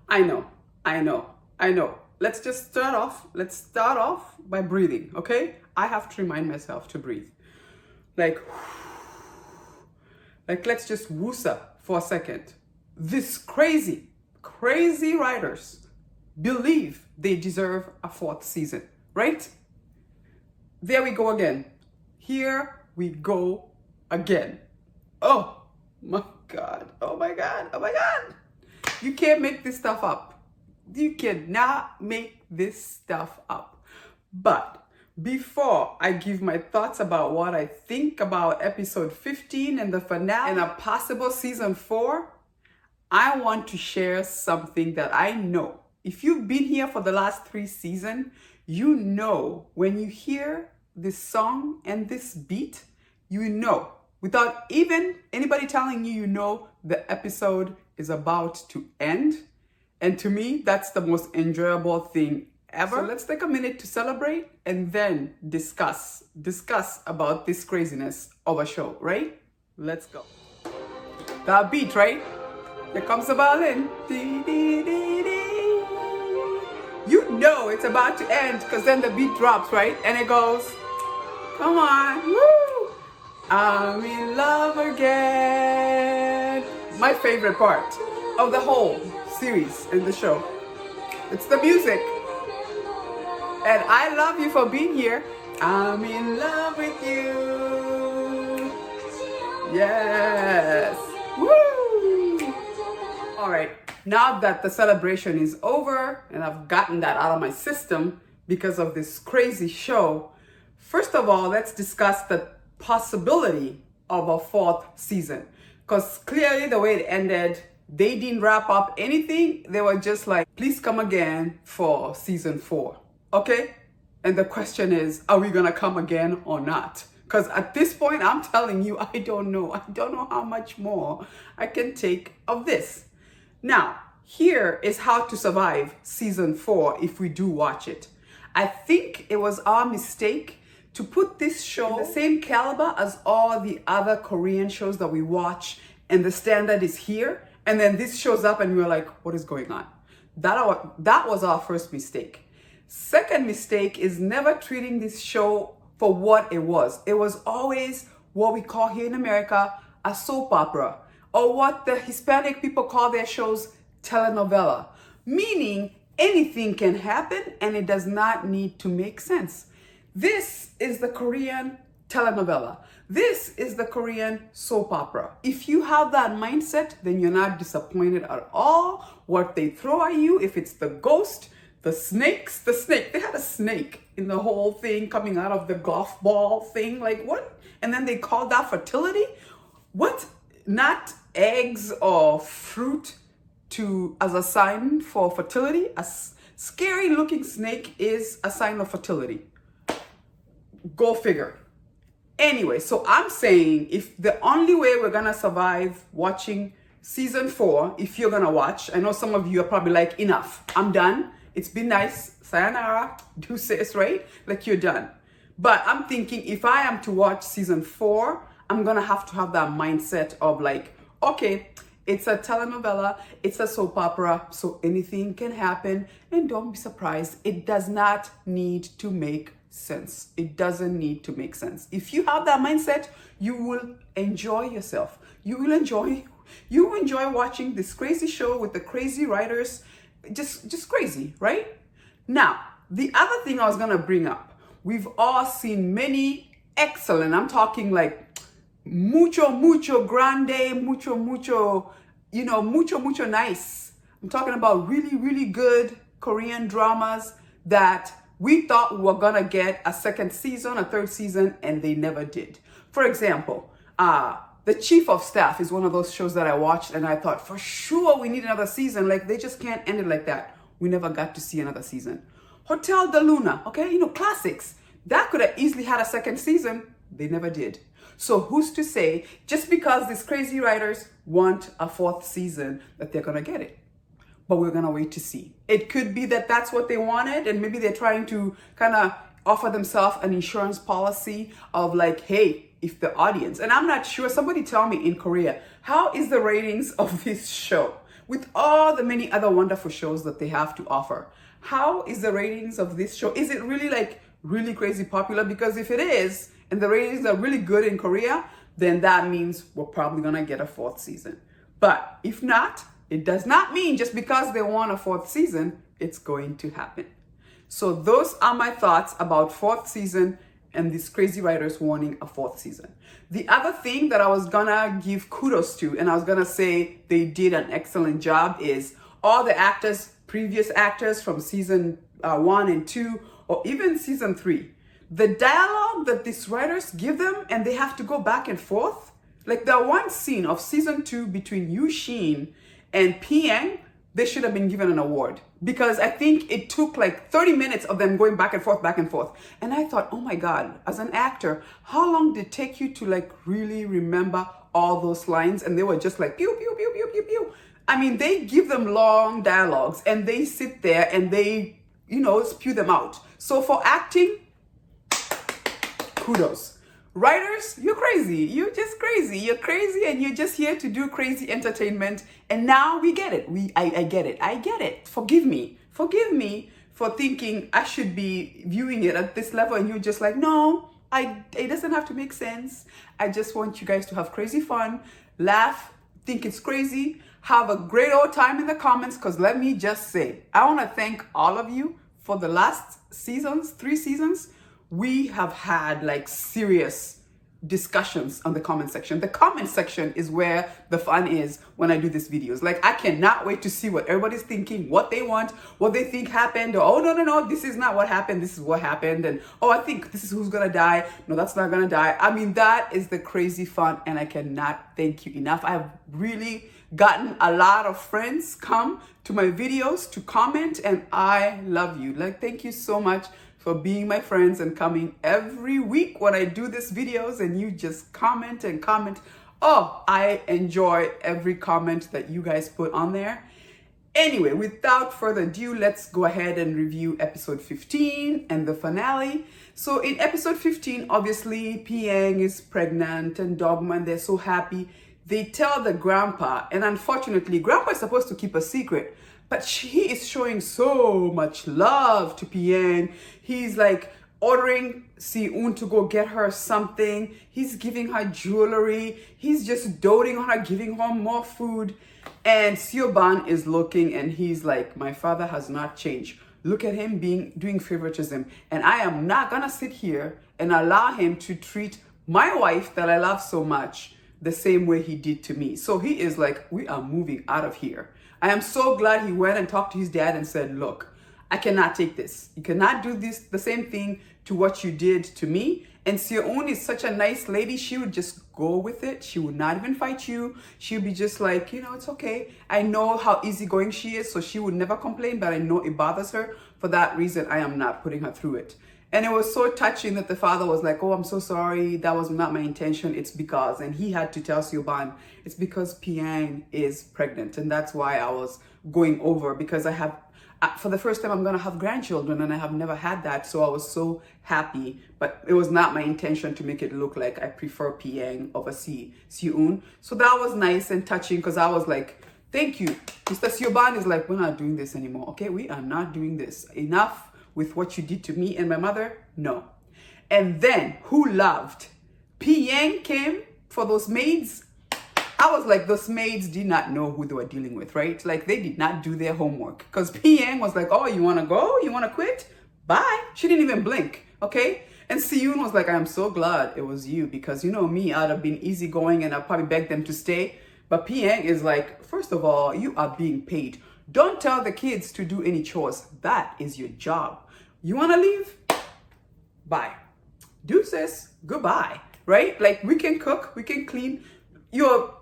I know, I know, I know. Let's just start off. Let's start off by breathing, okay? I have to remind myself to breathe. Like, let's just woosa for a second. This crazy writers believe they deserve a fourth season, right? There we go again. Here we go again. Oh my God. Oh my God. Oh my God. You can't make this stuff up. You cannot make this stuff up. But before I give my thoughts about what I think about episode 15 and the finale and a possible season 4, I want to share something that I know. If you've been here for the last 3 seasons, you know when you hear this song and this beat, you know, without even anybody telling you, you know the episode is about to end. And to me, that's the most enjoyable thing ever. So let's take a minute to celebrate and then discuss about this craziness of a show, right? Let's go. That beat, right? Here comes the violin. Dee, dee, dee, dee. You know it's about to end because then the beat drops, right? And it goes, come on, woo! I'm in love again. My favorite part of the whole series and the show. It's the music. And I love you for being here. I'm in love with you. Yes. Woo! All right. Now that the celebration is over and I've gotten that out of my system because of this crazy show, first of all, let's discuss the possibility of a 4th season. Because clearly the way it ended, they didn't wrap up anything. They were just like, please come again for season 4. Okay? And the question is, are we going to come again or not? Because at this point, I'm telling you, I don't know. I don't know how much more I can take of this. Now, here is how to survive season 4 if we do watch it. I think it was our mistake to put this show in the same caliber as all the other Korean shows that we watch, and the standard is here, and then this shows up and we're like, what is going on? That was our first mistake. Second mistake is never treating this show for what it was. It was always what we call here in America a soap opera, or what the Hispanic people call their shows telenovela, meaning anything can happen and it does not need to make sense. This is the Korean telenovela. This is the Korean soap opera. If you have that mindset, then you're not disappointed at all. What they throw at you, if it's the ghost, the snake, they had a snake in the whole thing coming out of the golf ball thing. Like what? And then they called that fertility? What? Not eggs or fruit as a sign for fertility? A scary looking snake is a sign of fertility. Go figure. Anyway, so I'm saying if the only way we're gonna survive watching season 4, if you're gonna watch, I know some of you are probably like, enough, I'm done. It's been nice. Sayonara, deuces, right? Like you're done. But I'm thinking if I am to watch season 4, I'm gonna have to have that mindset of like, okay, it's a telenovela, it's a soap opera, so anything can happen. And don't be surprised, it does not need to make sense. It doesn't need to make sense. If you have that mindset, you will enjoy yourself. You will enjoy watching this crazy show with the crazy writers. Just crazy, right? Now, the other thing I was gonna bring up, we've all seen many excellent, I'm talking like mucho grande, mucho nice. I'm talking about really good Korean dramas that we thought we were gonna get a second season, a third season, and they never did. For example, The Chief of Staff is one of those shows that I watched and I thought for sure we need another season. Like they just can't end it like that. We never got to see another season. Hotel de Luna, okay, classics. That could have easily had a second season. They never did. So who's to say just because these crazy writers want a 4th season that they're gonna get it? But we're gonna wait to see. It could be that that's what they wanted, and maybe they're trying to kind of offer themselves an insurance policy of like, hey, if the audience, and I'm not sure, somebody tell me in Korea, how is the ratings of this show? with all the many other wonderful shows that they have to offer. How is the ratings of this show? Is it really like really crazy popular? Because if it is, and the ratings are really good in Korea, then that means we're probably gonna get a 4th season. But if not, it does not mean just because they want a 4th season, it's going to happen. So those are my thoughts about 4th season and these crazy writers wanting a 4th season. The other thing that I was gonna give kudos to, and I was gonna say they did an excellent job, is all the actors, previous actors from season 1 and 2, or even season 3, the dialogue that these writers give them, and they have to go back and forth. Like that one scene of season 2 between Yu Shin and Piang, they should have been given an award, because I think it took like 30 minutes of them going back and forth, back and forth. And I thought, oh my God, as an actor, how long did it take you to like really remember all those lines? And they were just like, pew, pew, pew, pew, pew, pew. I mean, they give them long dialogues and they sit there and they, spew them out. So for acting, kudos. Writers, you're crazy. You're just crazy. You're crazy and you're just here to do crazy entertainment. And now we get it. I get it. I get it. Forgive me. Forgive me for thinking I should be viewing it at this level. And you're just like, no, it doesn't have to make sense. I just want you guys to have crazy fun, laugh, think it's crazy, have a great old time in the comments. Because let me just say, I want to thank all of you for the last 3 seasons. We have had like serious discussions on the comment section. The comment section is where the fun is when I do these videos. Like, I cannot wait to see what everybody's thinking, what they want, what they think happened. Or, oh, no, this is not what happened. This is what happened. And, oh, I think this is who's going to die. No, that's not going to die. I mean, that is the crazy fun. And I cannot thank you enough. I've really gotten a lot of friends come to my videos to comment. And I love you. Like, thank you so much for being my friends and coming every week when I do these videos and you just comment and comment. Oh, I enjoy every comment that you guys put on there. Anyway, without further ado, let's go ahead and review episode 15 and the finale. So in episode 15, obviously, Piang is pregnant and Dogma, and they're so happy. They tell the grandpa, and unfortunately, grandpa is supposed to keep a secret, but he is showing so much love to Piang. He's like ordering Si-eun to go get her something. He's giving her jewelry. He's just doting on her, giving her more food. And Seo-ban is looking and he's like, my father has not changed. Look at him doing favoritism. And I am not gonna sit here and allow him to treat my wife that I love so much the same way he did to me. So he is like, we are moving out of here. I am so glad he went and talked to his dad and said, look, I cannot take this. You cannot do the same thing to what you did to me. And Seo-eun is such a nice lady. She would just go with it. She would not even fight you. She would be just like, it's okay. I know how easygoing she is, so she would never complain, but I know it bothers her. For that reason, I am not putting her through it. And it was so touching that the father was like, oh, I'm so sorry. That was not my intention. It's because, and he had to tell Seo-ban, it's because Piang is pregnant. And that's why I was going over, because I have, for the first time, I'm going to have grandchildren and I have never had that. So I was so happy, but it was not my intention to make it look like I prefer Piang over Si-eun. So that was nice and touching, because I was like, thank you. Mr. Seo-ban is like, we're not doing this anymore. Okay, we are not doing this. Enough with what you did to me and my mother? No. And then, who loved? Piang came for those maids. I was like, those maids did not know who they were dealing with, right? Like, they did not do their homework. Because Piang was like, oh, you want to go? You want to quit? Bye. She didn't even blink, okay? And Si-eun was like, I am so glad it was you, because you know me, I'd have been easygoing and I'd probably beg them to stay. But Piang is like, first of all, you are being paid. Don't tell the kids to do any chores. That is your job. You want to leave? Bye. Deuces. Goodbye. Right? Like, we can cook, we can clean.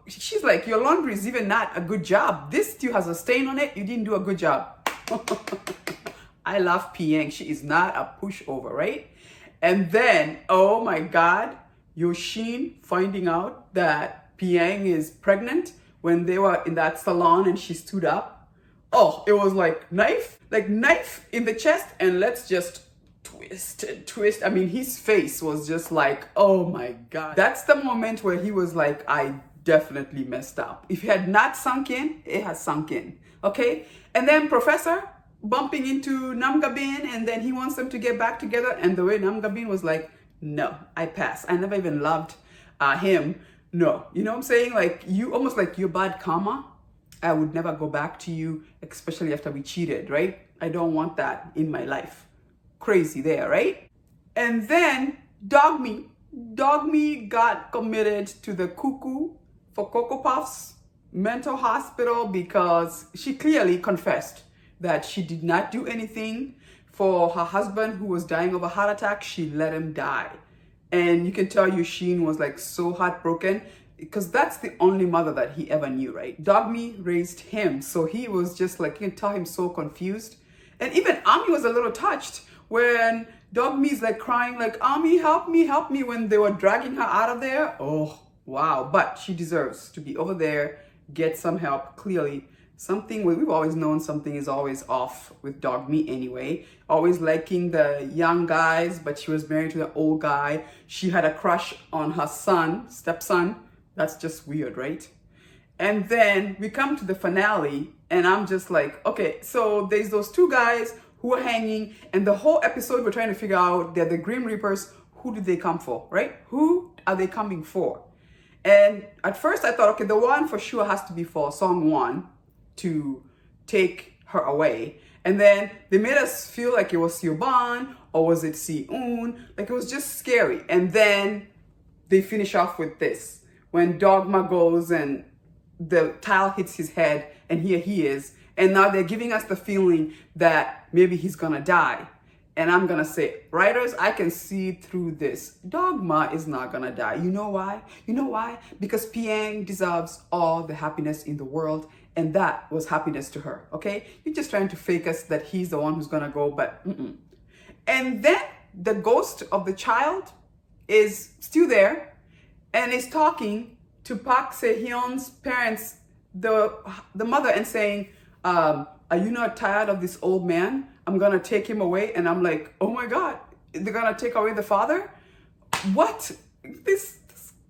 She's like, your laundry is even not a good job. This still has a stain on it. You didn't do a good job. I love Piang. She is not a pushover, right? And then, oh my God, Yu Shin finding out that Piang is pregnant when they were in that salon and she stood up. Oh, it was like knife in the chest, and let's just twist and twist. I mean, his face was just like, oh my God. That's the moment where he was like, I definitely messed up. If it had not sunk in, it has sunk in. Okay? And then Professor bumping into Nam Gabin, and then he wants them to get back together. And the way Nam Gabin was like, no, I pass. I never even loved him. No. You know what I'm saying? Like, you almost like you're bad karma. I would never go back to you, especially after we cheated, right? I don't want that in my life. Crazy there, right? And then Dog Me got committed to the Cuckoo for Cocoa Puffs mental hospital because she clearly confessed that she did not do anything for her husband who was dying of a heart attack. She let him die. And you can tell Yoshine was like so heartbroken because that's the only mother that he ever knew, right? Dog Me raised him. So he was just like, you can tell him so confused. And even Ami was a little touched when Dog Me is like crying like, Ami, help me, when they were dragging her out of there. Oh, wow. But she deserves to be over there, get some help. Clearly, we've always known something is always off with Dog Me anyway. Always liking the young guys, but she was married to the old guy. She had a crush on her stepson. That's just weird, right? And then we come to the finale, and I'm just like, okay, so there's those two guys who are hanging, and the whole episode we're trying to figure out, they're the Grim Reapers. Who did they come for, right? Who are they coming for? And at first I thought, okay, the one for sure has to be for Song Won to take her away. And then they made us feel like it was Siobhan, or was it Si-eun? Like, it was just scary. And then they finish off with this. When Dogma goes and the tile hits his head, and here he is. And now they're giving us the feeling that maybe he's gonna die. And I'm gonna say, writers, I can see through this. Dogma is not gonna die. You know why? You know why? Because Piang deserves all the happiness in the world, and that was happiness to her, okay? You're just trying to fake us that he's the one who's gonna go, but And then the ghost of the child is still there and is talking to Park Se-hyun's parents, the mother, and saying, are you not tired of this old man? I'm gonna take him away. And I'm like, oh my God, they're gonna take away the father? What? This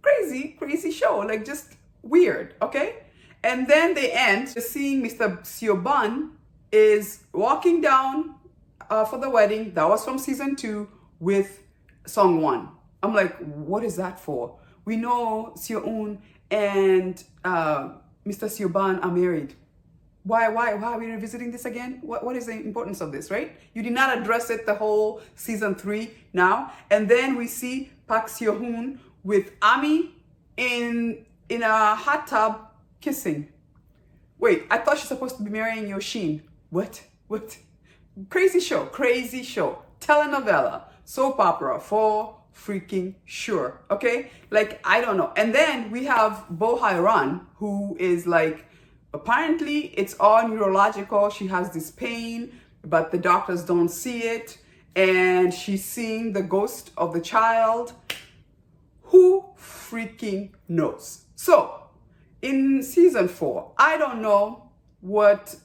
crazy show, like, just weird, okay? And then they end seeing Mr. Siobhan is walking down for the wedding. That was from season 2 with Song Won. I'm like, what is that for? We know Seo-eun and Mr. Siobhan are married. Why are we revisiting this again? What is the importance of this, right? You did not address it the whole season 3 now. And then we see Park Seo-hoon with Ami in a hot tub kissing. Wait, I thought she's supposed to be marrying Yoshine. What? Crazy show. Telenovela, soap opera for freaking sure, okay? Like, I don't know. And then we have Bo Hai-ran, who is like, apparently it's all neurological. She has this pain, but the doctors don't see it. And she's seeing the ghost of the child. Who freaking knows? So, in season 4, I don't know what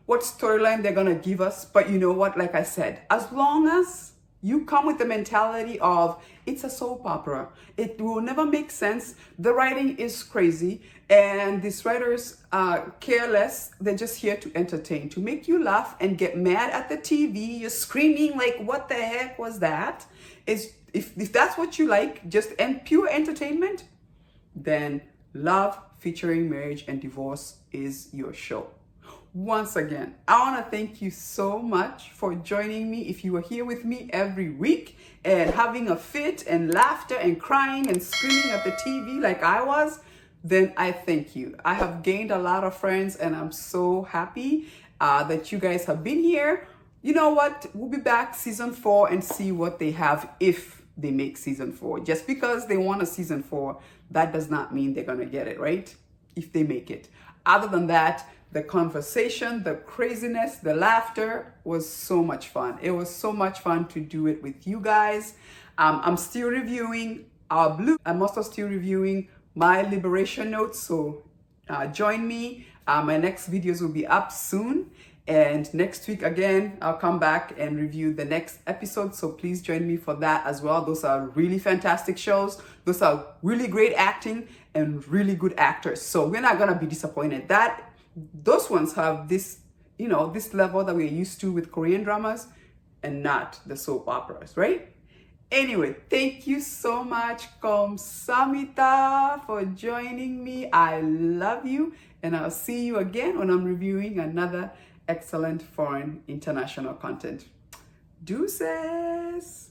storyline they're gonna give us, but you know what, like I said, as long as you come with the mentality of it's a soap opera, it will never make sense. The writing is crazy, and these writers care less. They're just here to entertain, to make you laugh and get mad at the TV. You're screaming like, what the heck was that? If that's what you like, just pure entertainment, then Love featuring Marriage and Divorce is your show. Once again, I want to thank you so much for joining me. If you are here with me every week and having a fit and laughter and crying and screaming at the TV like I was, then I thank you. I have gained a lot of friends, and I'm so happy that you guys have been here. You know what? We'll be back season 4 and see what they have if they make season 4. Just because they want a season 4, that does not mean they're going to get it, right? If they make it. Other than that, the conversation, the craziness, the laughter was so much fun. It was so much fun to do it with you guys. I'm still reviewing our Blue. I'm also still reviewing my Liberation Notes. So join me. My next videos will be up soon. And next week, again, I'll come back and review the next episode. So please join me for that as well. Those are really fantastic shows. Those are really great acting and really good actors. So we're not going to be disappointed. Those ones have this, this level that we're used to with Korean dramas and not the soap operas, right? Anyway, thank you so much, Kamsamita, for joining me. I love you, and I'll see you again when I'm reviewing another excellent foreign international content. Deuces!